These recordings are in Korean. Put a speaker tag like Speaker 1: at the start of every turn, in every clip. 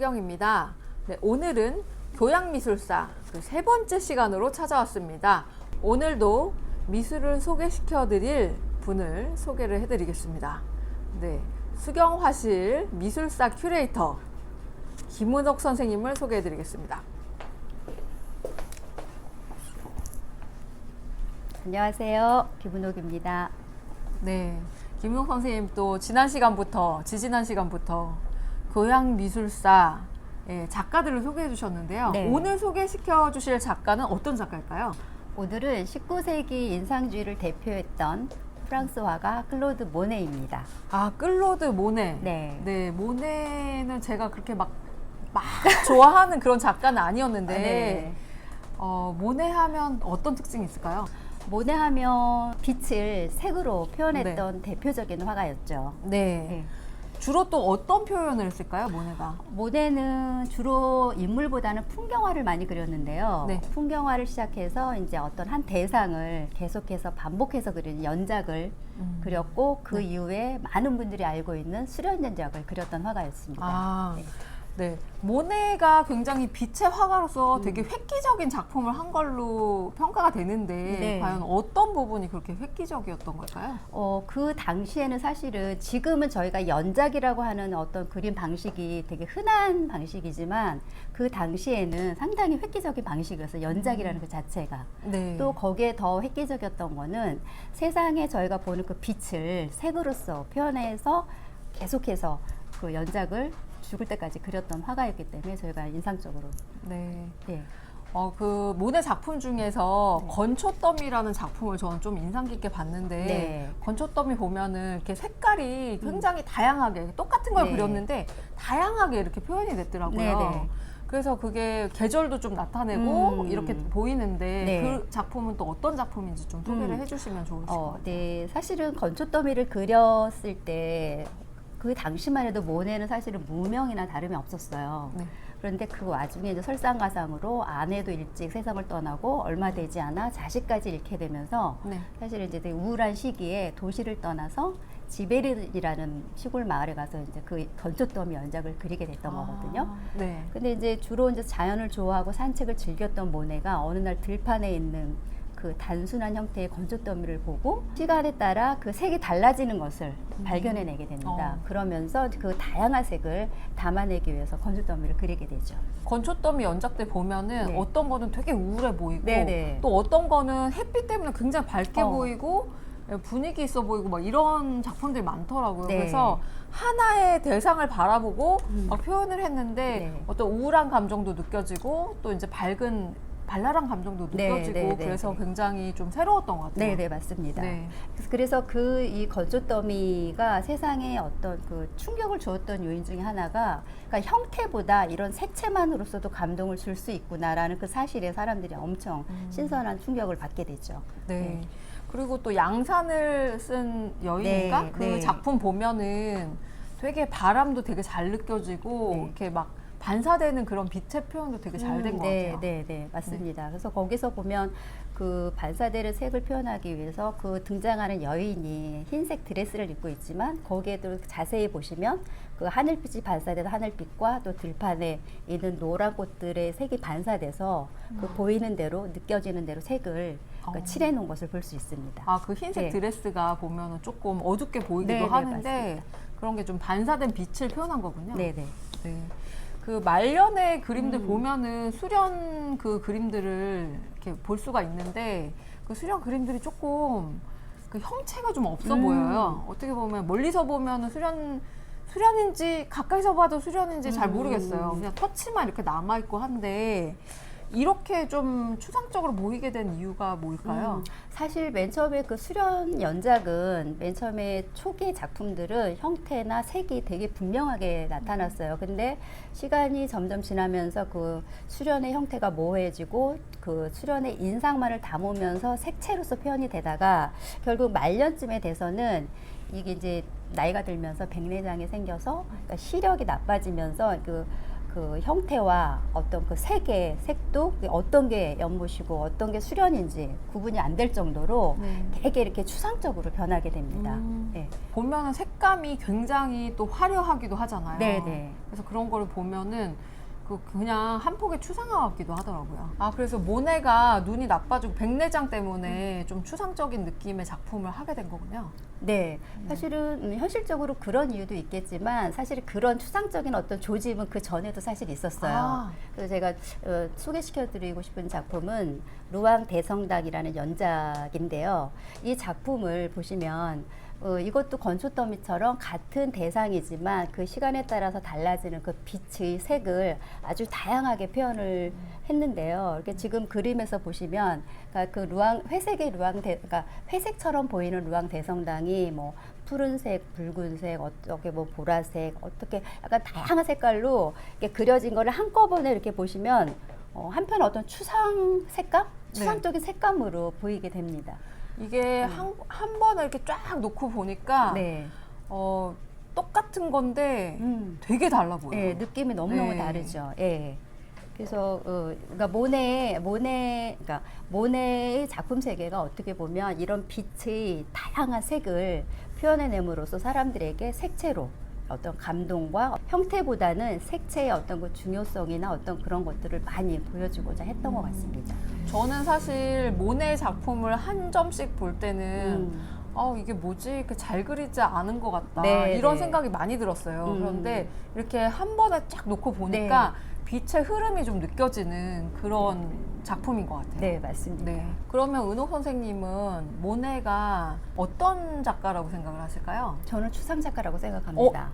Speaker 1: 수경입니다. 네, 오늘은 교양미술사 그 세 번째 시간으로 찾아왔습니다. 오늘도 미술을 소개시켜 드릴 분을 소개를 해드리겠습니다. 네, 수경화실 미술사 큐레이터 김은옥 선생님을 소개해 드리겠습니다.
Speaker 2: 안녕하세요. 김은옥입니다.
Speaker 1: 네, 김은옥 선생님 또 지난 시간부터 교양미술사 작가들을 소개해 주셨는데요.
Speaker 2: 네.
Speaker 1: 오늘 소개시켜 주실 작가는 어떤 작가일까요?
Speaker 2: 오늘은 19세기 인상주의를 대표했던 프랑스 화가 클로드 모네입니다.
Speaker 1: 아, 클로드 모네.
Speaker 2: 네.
Speaker 1: 네, 모네는 제가 그렇게 막 좋아하는 그런 작가는 아니었는데,
Speaker 2: 네.
Speaker 1: 모네 하면 어떤 특징이 있을까요?
Speaker 2: 모네 하면 빛을 색으로 표현했던 대표적인 화가였죠.
Speaker 1: 네.
Speaker 2: 네.
Speaker 1: 주로 또 어떤 표현을 했을까요, 모네가?
Speaker 2: 모네는 주로 인물보다는 풍경화를 많이 그렸는데요.
Speaker 1: 네.
Speaker 2: 풍경화를 시작해서 이제 어떤 한 대상을 계속해서 반복해서 그리는 연작을 그렸고 그 이후에 많은 분들이 알고 있는 수련 연작을 그렸던 화가였습니다.
Speaker 1: 아,
Speaker 2: 네.
Speaker 1: 네. 모네가 굉장히 빛의 화가로서 되게 획기적인 작품을 한 걸로 평가가 되는데,
Speaker 2: 네.
Speaker 1: 과연 어떤 부분이 그렇게 획기적이었던 걸까요?
Speaker 2: 그 당시에는 사실은 지금은 저희가 연작이라고 하는 어떤 그림 방식이 되게 흔한 방식이지만 그 당시에는 상당히 획기적인 방식이었어요. 연작이라는 그 자체가.
Speaker 1: 네.
Speaker 2: 또 거기에 더 획기적이었던 거는 세상에 저희가 보는 그 빛을 색으로서 표현해서 계속해서 그 연작을 죽을 때까지 그렸던 화가였기 때문에 저희가 인상적으로.
Speaker 1: 네.
Speaker 2: 네.
Speaker 1: 그 모네 작품 중에서
Speaker 2: 네.
Speaker 1: 건초더미라는 작품을 저는 좀 인상 깊게 봤는데,
Speaker 2: 네.
Speaker 1: 건초더미 보면은 이렇게 색깔이 굉장히 다양하게 똑같은 걸
Speaker 2: 네.
Speaker 1: 그렸는데 다양하게 이렇게 표현이 됐더라고요.
Speaker 2: 네, 네.
Speaker 1: 그래서 그게 계절도 좀 나타내고 이렇게 보이는데,
Speaker 2: 네.
Speaker 1: 그 작품은 또 어떤 작품인지 좀 소개를 해주시면 좋으실 것 같아요.
Speaker 2: 네, 사실은 건초더미를 그렸을 때 그 당시만 해도 모네는 사실은 무명이나 다름이 없었어요.
Speaker 1: 네.
Speaker 2: 그런데 그 와중에 이제 설상가상으로 아내도 일찍 세상을 떠나고 얼마 되지 않아 자식까지 잃게 되면서
Speaker 1: 네.
Speaker 2: 사실 이제 되게 우울한 시기에 도시를 떠나서 지베린이라는 시골 마을에 가서 이제 그 건초더미 연작을 그리게 됐던 거거든요.
Speaker 1: 네.
Speaker 2: 근데 이제 주로 이제 자연을 좋아하고 산책을 즐겼던 모네가 어느 날 들판에 있는 그 단순한 형태의 건초더미를 보고 시간에 따라 그 색이 달라지는 것을 발견해내게 됩니다. 그러면서 그 다양한 색을 담아내기 위해서 건초더미를 그리게 되죠.
Speaker 1: 건초더미 연작 때 보면은
Speaker 2: 네.
Speaker 1: 어떤 거는 되게 우울해 보이고,
Speaker 2: 네네.
Speaker 1: 또 어떤 거는 햇빛 때문에 굉장히 밝게
Speaker 2: 어.
Speaker 1: 보이고 분위기 있어 보이고 막 이런 작품들이 많더라고요.
Speaker 2: 네.
Speaker 1: 그래서 하나의 대상을 바라보고 막 표현을 했는데
Speaker 2: 네.
Speaker 1: 어떤 우울한 감정도 느껴지고 또 이제 밝은 발랄한 감정도
Speaker 2: 네,
Speaker 1: 느껴지고
Speaker 2: 네, 네,
Speaker 1: 그래서
Speaker 2: 네.
Speaker 1: 굉장히 좀 새로웠던 것 같아요.
Speaker 2: 네, 네, 맞습니다.
Speaker 1: 네.
Speaker 2: 그래서 그 이 건초더미가 세상에 어떤 그 충격을 주었던 요인 중에 하나가, 그러니까 형태보다 이런 색채만으로서도 감동을 줄 수 있구나라는 그 사실에 사람들이 엄청 신선한 충격을 받게 되죠.
Speaker 1: 네.
Speaker 2: 네.
Speaker 1: 그리고 또 양산을 쓴 여인인가?
Speaker 2: 네,
Speaker 1: 그
Speaker 2: 네.
Speaker 1: 작품 보면은 되게 바람도 되게 잘 느껴지고
Speaker 2: 네.
Speaker 1: 이렇게 막 반사되는 그런 빛의 표현도 되게 잘 된 것
Speaker 2: 네,
Speaker 1: 같아요.
Speaker 2: 네, 네, 맞습니다. 그래서 거기서 보면 그 반사되는 색을 표현하기 위해서 그 등장하는 여인이 흰색 드레스를 입고 있지만 거기에도 자세히 보시면 그 하늘빛이 반사돼서 하늘빛과 또 들판에 있는 노란 꽃들의 색이 반사돼서 그 보이는 대로 느껴지는 대로 색을 그러니까 칠해 놓은 것을 볼 수 있습니다.
Speaker 1: 아, 그 흰색
Speaker 2: 네.
Speaker 1: 드레스가 보면은 조금 어둡게 보이기도
Speaker 2: 네, 네,
Speaker 1: 하는데
Speaker 2: 맞습니다.
Speaker 1: 그런 게 좀 반사된 빛을 표현한 거군요.
Speaker 2: 네, 네.
Speaker 1: 네. 그 말년의 그림들 보면은 수련 그 그림들을 이렇게 볼 수가 있는데 그 수련 그림들이 조금 그 형체가 좀 없어 보여요. 어떻게 보면 멀리서 보면은 수련인지 가까이서 봐도 수련인지 잘 모르겠어요. 그냥 터치만 이렇게 남아 있고 한데 이렇게 좀 추상적으로 보이게 된 이유가 뭘까요?
Speaker 2: 사실 맨 처음에 그 수련 연작은 맨 처음에 초기 작품들은 형태나 색이 되게 분명하게 나타났어요. 근데 시간이 점점 지나면서 그 수련의 형태가 모호해지고 그 수련의 인상만을 담으면서 색채로서 표현이 되다가 결국 말년쯤에 돼서는 이게 이제 나이가 들면서 백내장이 생겨서 그러니까 시력이 나빠지면서 그 그 형태와 어떤 그 색의 색도 어떤 게 연못이고 어떤 게 수련인지 구분이 안 될 정도로 되게 이렇게 추상적으로 변하게 됩니다. 네.
Speaker 1: 보면은 색감이 굉장히 또 화려하기도 하잖아요.
Speaker 2: 네네.
Speaker 1: 그래서 그런 거를 보면은 그냥 한 폭의 추상화 같기도 하더라고요. 아, 그래서 모네가 눈이 나빠지고 백내장 때문에 좀 추상적인 느낌의 작품을 하게 된 거군요.
Speaker 2: 네, 사실은 현실적으로 그런 이유도 있겠지만 사실 그런 추상적인 어떤 조짐은 그 전에도 사실 있었어요.
Speaker 1: 아.
Speaker 2: 그래서 제가 소개시켜드리고 싶은 작품은 루앙 대성당이라는 연작인데요. 이 작품을 보시면 이것도 건초더미처럼 같은 대상이지만 그 시간에 따라서 달라지는 그 빛의 색을 아주 다양하게 표현을 했는데요. 이렇게 지금 그림에서 보시면 그러니까 그 그러니까 회색처럼 보이는 루앙 대성당이 뭐 푸른색, 붉은색, 어떻게 뭐 보라색, 어떻게 약간 다양한 색깔로 이렇게 그려진 거를 한꺼번에 이렇게 보시면 한편 어떤 추상적인 색감으로 보이게 됩니다.
Speaker 1: 이게 한 번에 이렇게 쫙 놓고 보니까
Speaker 2: 네.
Speaker 1: 똑같은 건데 되게 달라 보여요.
Speaker 2: 네, 느낌이 너무너무
Speaker 1: 네.
Speaker 2: 다르죠. 예. 그래서 그러니까 모네의 작품 세계가 어떻게 보면 이런 빛의 다양한 색을 표현해냄으로써 사람들에게 색채로 어떤 감동과 형태보다는 색채의 어떤 그 중요성이나 어떤 그런 것들을 많이 보여주고자 했던 것 같습니다.
Speaker 1: 저는 사실 모네 작품을 한 점씩 볼 때는 이게 뭐지? 잘 그리지 않은 것 같다.
Speaker 2: 네,
Speaker 1: 이런
Speaker 2: 네.
Speaker 1: 생각이 많이 들었어요. 그런데 이렇게 한 번에 쫙 놓고 보니까 빛의 흐름이 좀 느껴지는 그런 작품인 것 같아요.
Speaker 2: 네, 맞습니다.
Speaker 1: 네. 그러면 은옥 선생님은 모네가 어떤 작가라고 생각을 하실까요?
Speaker 2: 저는 추상 작가라고 생각합니다.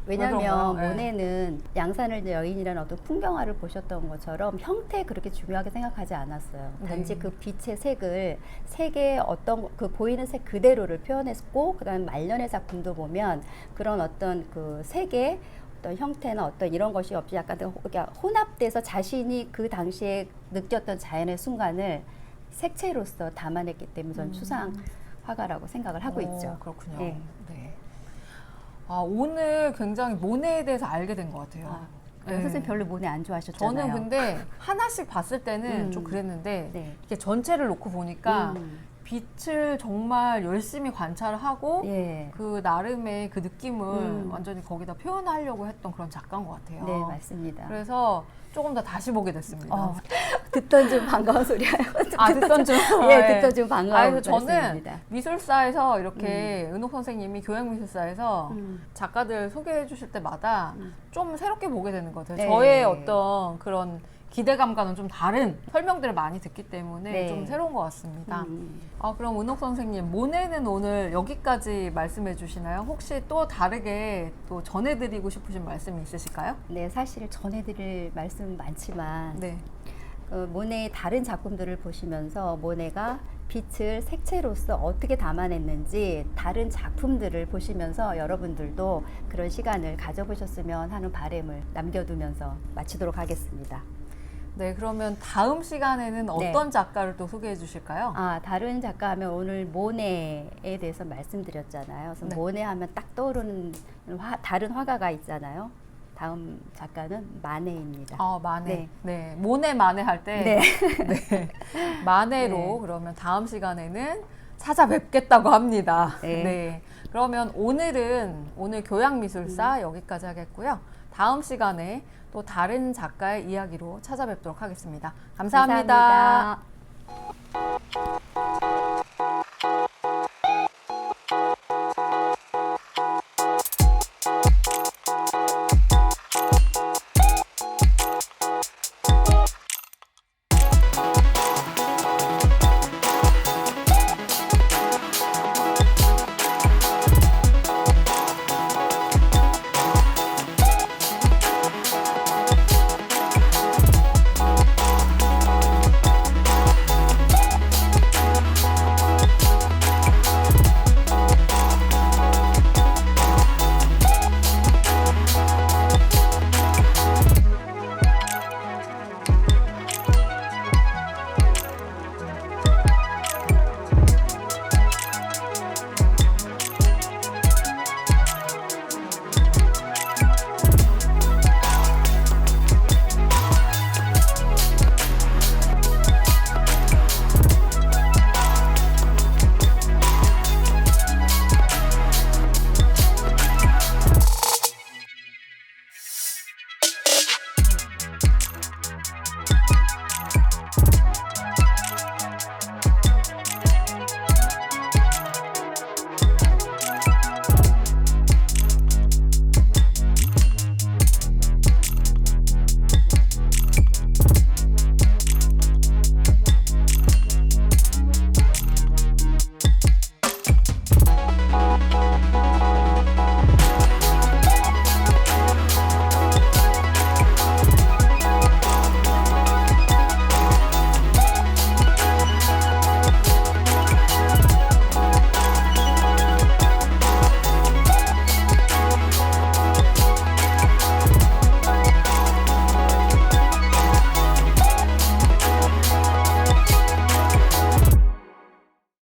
Speaker 2: 왜냐하면
Speaker 1: 왜 그런가요? 네.
Speaker 2: 모네는 양산을 여인이라는 어떤 풍경화를 보셨던 것처럼 형태 그렇게 중요하게 생각하지 않았어요. 단지 그 빛의 색의 어떤 그 보이는 색 그대로를 표현했고, 그다음에 말년의 작품도 보면 그런 어떤 그 색의 어떤 형태나 어떤 이런 것이 없이 약간 혼합돼서 자신이 그 당시에 느꼈던 자연의 순간을 색채로서 담아냈기 때문에 저는 추상 화가라고 생각을 하고 있죠.
Speaker 1: 그렇군요.
Speaker 2: 네.
Speaker 1: 네. 오늘 굉장히 모네에 대해서 알게 된 것 같아요. 네.
Speaker 2: 선생님 별로 모네 안 좋아하셨잖아요.
Speaker 1: 저는 근데 하나씩 봤을 때는 좀 그랬는데
Speaker 2: 네.
Speaker 1: 이렇게 전체를 놓고 보니까 빛을 정말 열심히 관찰을 하고
Speaker 2: 예.
Speaker 1: 그 나름의 그 느낌을 완전히 거기다 표현하려고 했던 그런 작가인 것 같아요.
Speaker 2: 네, 맞습니다.
Speaker 1: 그래서 조금 더 다시 보게 됐습니다.
Speaker 2: 듣던 중 반가운 소리예요.
Speaker 1: 듣던 중.
Speaker 2: 예, 듣던 중 반가운
Speaker 1: 그래서 저는
Speaker 2: 말씀입니다.
Speaker 1: 미술사에서 이렇게 은옥 선생님이 교양미술사에서 작가들 소개해 주실 때마다 좀 새롭게 보게 되는 것 같아요.
Speaker 2: 네.
Speaker 1: 저의 어떤 그런 기대감과는 좀 다른 설명들을 많이 듣기 때문에
Speaker 2: 네.
Speaker 1: 좀 새로운 것 같습니다. 그럼 은옥 선생님, 모네는 오늘 여기까지 말씀해 주시나요? 혹시 또 다르게 또 전해드리고 싶으신 말씀이 있으실까요?
Speaker 2: 네, 사실 전해드릴 말씀 많지만
Speaker 1: 네.
Speaker 2: 모네의 다른 작품들을 보시면서 모네가 빛을 색채로서 어떻게 담아냈는지 다른 작품들을 보시면서 여러분들도 그런 시간을 가져보셨으면 하는 바람을 남겨두면서 마치도록 하겠습니다.
Speaker 1: 네, 그러면 다음 시간에는 어떤 작가를 또 소개해 주실까요?
Speaker 2: 다른 작가 하면 오늘 모네에 대해서 말씀드렸잖아요. 그래서
Speaker 1: 네.
Speaker 2: 모네 하면 딱 떠오르는 다른 화가가 있잖아요. 다음 작가는 마네입니다.
Speaker 1: 마네.
Speaker 2: 네.
Speaker 1: 네. 모네 마네 할 때.
Speaker 2: 네.
Speaker 1: 네. 마네로
Speaker 2: 네.
Speaker 1: 그러면 다음 시간에는 찾아뵙겠다고 합니다.
Speaker 2: 네.
Speaker 1: 네. 그러면 오늘 교양미술사 여기까지 하겠고요. 다음 시간에 또 다른 작가의 이야기로 찾아뵙도록 하겠습니다. 감사합니다.
Speaker 2: 감사합니다.